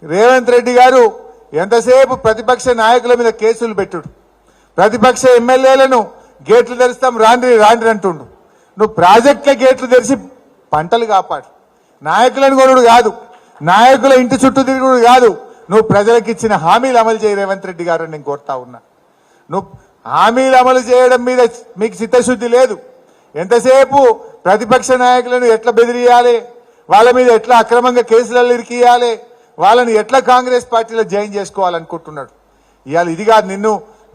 రేవంత్ రెడ్డి గారు ఎంతసేపు ప్రతిపక్ష నాయకుల మీద కేసులు పెట్టుడు, ప్రతిపక్ష ఎమ్మెల్యేలను గేట్లు తెరుస్తాం రాండ్రి రాండ్రి అంటుండు. నువ్వు ప్రాజెక్టుల గేట్లు తెరిచి పంటలు కాపాడు, నాయకులను కొనుడు కాదు, నాయకుల ఇంటి చుట్టూ తిరుగుడు కాదు, నువ్వు ప్రజలకు ఇచ్చిన హామీలు అమలు చేయ రేవంత్ రెడ్డి గారు నేను కోరుతా ఉన్నా. నువ్వు హామీలు అమలు చేయడం మీద మీకు చిత్తశుద్ధి లేదు. ఎంతసేపు ప్రతిపక్ష నాయకులను ఎట్లా బెదిరియాలి, వాళ్ళ మీద ఎట్లా అక్రమంగా కేసులలో ఇరికియాలి, వాళ్ళని ఎట్లా కాంగ్రెస్ పార్టీలో జాయిన్ చేసుకోవాలనుకుంటున్నాడు. ఇవాళ ఇది కాదు,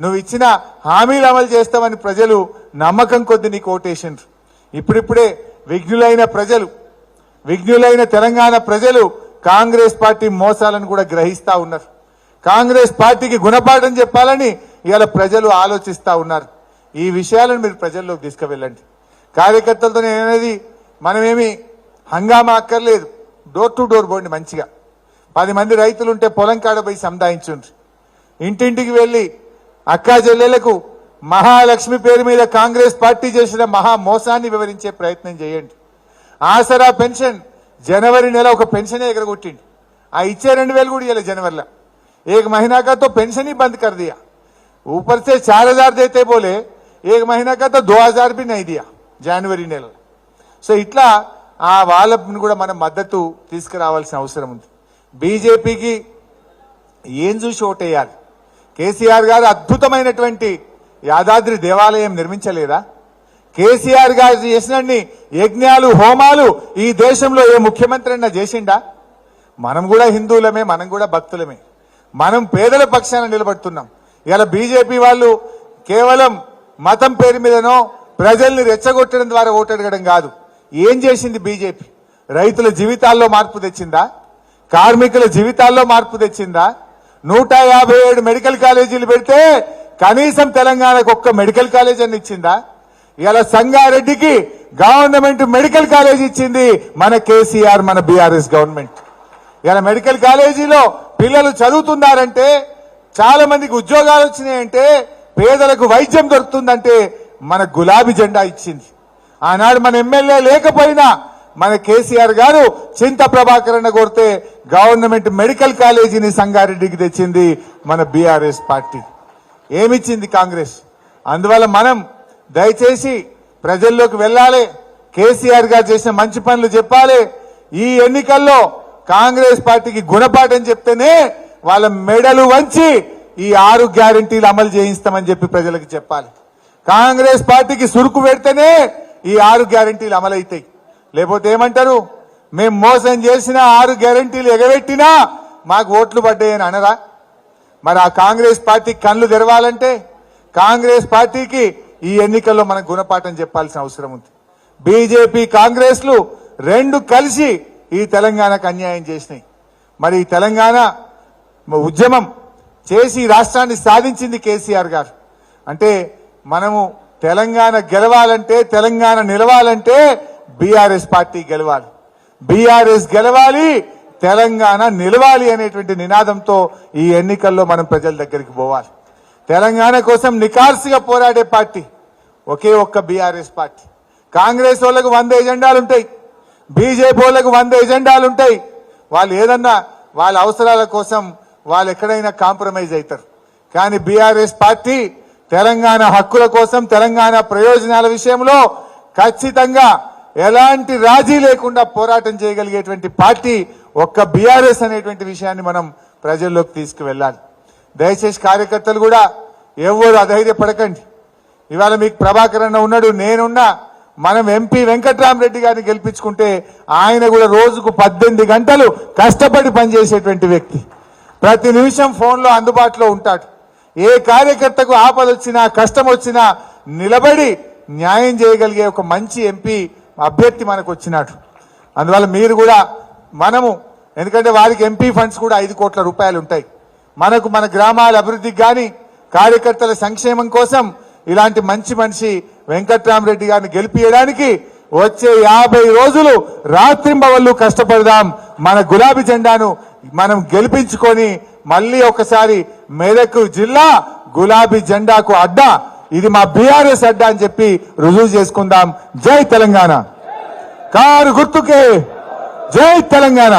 నువ్వు ఇచ్చిన హామీలు అమలు చేస్తామని ప్రజలు నమ్మకం కొద్ది నీకు ఓటేసిండ్రు. ఇప్పుడిప్పుడే విఘ్నులైన తెలంగాణ ప్రజలు కాంగ్రెస్ పార్టీ మోసాలను కూడా గ్రహిస్తా ఉన్నారు. కాంగ్రెస్ పార్టీకి గుణపాఠం చెప్పాలని ఇవాళ ప్రజలు ఆలోచిస్తా ఉన్నారు. ఈ విషయాలను మీరు ప్రజల్లోకి తీసుకువెళ్ళండి. కార్యకర్తలతో నేననేది, మనమేమి హంగామా అక్కర్లేదు, డోర్ టు డోర్ పోండి. మంచిగా 10 మంది రైతులు ఉంటే పొలం కాడ పోయి సంధాయించుండ్రి. ఇంటింటికి వెళ్ళి అక్కా చెల్లెలకు మహాలక్ష్మి పేరు మీద కాంగ్రెస్ పార్టీ చేసిన మహా మోసాన్ని వివరించే ప్రయత్నం చేయండి. ఆసరా పెన్షన్ जनवरी నెల ఒక పెన్షన్ ఎగరగొట్టిండు. ఆ ఇచ్చే 2000 కూడా ఇవ్వలేదు जनवरी। एक महीना का तो पेंशन ही बंद कर दिया, ऊपर से 4000 देते बोले, 1 महीना का तो 2000 भी नहीं दिया जनवरी నెల। సో ఇట్లా ఆ వాళ్ళని కూడా మనం మద్దతు తీసుకురావాల్సిన అవసరం ఉంది. బీజేపీకి ఏం చూసి ఓటేయాలి? కేసీఆర్ గారు అద్భుతమైనటువంటి యాదాద్రి దేవాలయం నిర్మించలేదా? కేసీఆర్ గారు చేసినన్ని యజ్ఞాలు హోమాలు ఈ దేశంలో ఏ ముఖ్యమంత్రి అయినా చేసిండా? మనం కూడా హిందువులమే, మనం కూడా భక్తులమే, మనం పేదల పక్షాన నిలబడుతున్నాం. ఇలా బీజేపీ వాళ్ళు కేవలం మతం పేరు మీదనో ప్రజల్ని రెచ్చగొట్టడం ద్వారా ఓటడగడం కాదు. ఏం చేసింది బీజేపీ? రైతుల జీవితాల్లో మార్పు తెచ్చిందా? కార్మికుల జీవితాల్లో మార్పు తెచ్చిందా? 157 మెడికల్ కాలేజీలు పెడితే కనీసం తెలంగాణకు ఒక్క మెడికల్ కాలేజ్ అని ఇచ్చిందా? ఇలా సంగారెడ్డికి గవర్నమెంట్ మెడికల్ కాలేజ్ ఇచ్చింది మన కేసీఆర్, మన బీఆర్ఎస్ గవర్నమెంట్. ఇలా మెడికల్ కాలేజీలో పిల్లలు చదువుతున్నారంటే, చాలా మందికి ఉద్యోగాలు వచ్చినాయంటే, పేదలకు వైద్యం దొరుకుతుందంటే మన గులాబీ జెండా ఇచ్చింది. ఆనాడు మన ఎమ్మెల్యే లేకపోయినా మన కేసీఆర్ గారు చింత ప్రభాకరణ కోరితే గవర్నమెంట్ మెడికల్ కాలేజీని సంగారెడ్డికి తెచ్చింది మన బీఆర్ఎస్ పార్టీ. ఏమిచ్చింది కాంగ్రెస్? అందువల్ల మనం దయచేసి ప్రజల్లోకి వెళ్ళాలి, కేసీఆర్ గారు చేసిన మంచి పనులు చెప్పాలి. ఈ ఎన్నికల్లో కాంగ్రెస్ పార్టీకి గుణపాఠం చెప్తేనే వాళ్ళ మెడలు వంచి ఈ 6 గ్యారెంటీలు అమలు చేయిస్తామని చెప్పి ప్రజలకు చెప్పాలి. కాంగ్రెస్ పార్టీకి సురుకు పెడితేనే ఈ 6 గ్యారెంటీలు అమలైతాయి. లేకపోతే ఏమంటారు? మేము మోసం చేసిన 6 గ్యారెంటీలు ఎగబెట్టినా మాకు ఓట్లు పడ్డాయని అనరా? మరి ఆ కాంగ్రెస్ పార్టీ కళ్ళు తెరవాలంటే కాంగ్రెస్ పార్టీకి ఈ ఎన్నికల్లో మనం గుణపాఠం చెప్పాల్సిన అవసరం ఉంది. బీజేపీ కాంగ్రెస్లు రెండు కలిసి ఈ తెలంగాణకు అన్యాయం చేసినాయి. మరి ఈ తెలంగాణ ఉద్యమం చేసి రాష్ట్రాన్ని సాధించింది కేసీఆర్ గారు. అంటే మనము తెలంగాణ గెలవాలంటే, తెలంగాణ నిలవాలంటే బీఆర్ఎస్ పార్టీ గెలవాలి, బీఆర్ఎస్ గెలవాలి, తెలంగాణ నిలవాలి అనేటువంటి నినాదంతో ఈ ఎన్నికల్లో మనం ప్రజల దగ్గరికి పోవాలి. తెలంగాణ కోసం నికార్సిగా పోరాడే పార్టీ ఒకే ఒక్క బీఆర్ఎస్ పార్టీ. కాంగ్రెస్ వాళ్ళకు 100 ఎజెండాలు ఉంటాయి, బీజేపీ వాళ్ళకు 100 ఎజెండాలు ఉంటాయి. వాళ్ళు ఏదన్నా వాళ్ళ అవసరాల కోసం వాళ్ళు ఎక్కడైనా కాంప్రమైజ్ అవుతారు. కానీ బీఆర్ఎస్ పార్టీ తెలంగాణ హక్కుల కోసం, తెలంగాణ ప్రయోజనాల విషయంలో ఖచ్చితంగా ఎలాంటి రాజీ లేకుండా పోరాటం చేయగలిగేటువంటి పార్టీ ఒక్క బీఆర్ఎస్ అనేటువంటి విషయాన్ని మనం ప్రజల్లోకి తీసుకువెళ్ళాలి. దయచేసి కార్యకర్తలు కూడా ఎవరు అధైర్యపడకండి. ఇవాళ మీకు ప్రభాకర్ అన్న ఉన్నాడు, నేనున్నా. మనం ఎంపీ వెంకట్రామరెడ్డి గారిని గెలిపించుకుంటే ఆయన కూడా రోజుకు 18 గంటలు కష్టపడి పనిచేసేటువంటి వ్యక్తి. ప్రతి నిమిషం ఫోన్లో అందుబాటులో ఉంటాడు. ఏ కార్యకర్తకు ఆపద వచ్చినా, కష్టం వచ్చినా నిలబడి న్యాయం చేయగలిగే ఒక మంచి ఎంపీ అభ్యర్థి మనకు వచ్చినాడు. అందువల్ల మీరు కూడా మనము, ఎందుకంటే వారికి ఎంపీ ఫండ్స్ కూడా 5 కోట్ల రూపాయలు ఉంటాయి. మనకు మన గ్రామాల అభివృద్ధికి కానీ కార్యకర్తల సంక్షేమం కోసం ఇలాంటి మంచి మనిషి వెంకట్రామరెడ్డి గారిని గెలిపించడానికి వచ్చే 50 రోజులు రాత్రింబవళ్ళు కష్టపడదాం. మన గులాబీ జెండాను మనం గెలిపించుకొని మళ్ళీ ఒకసారి మెదక్ జిల్లా గులాబీ జెండాకు అడ్డా, ఇది మా బీఆర్ఎస్ అడ్డా అని చెప్పి రుజువు చేసుకుందాం. జై తెలంగాణ. కారు గుర్తుకే జై తెలంగాణ.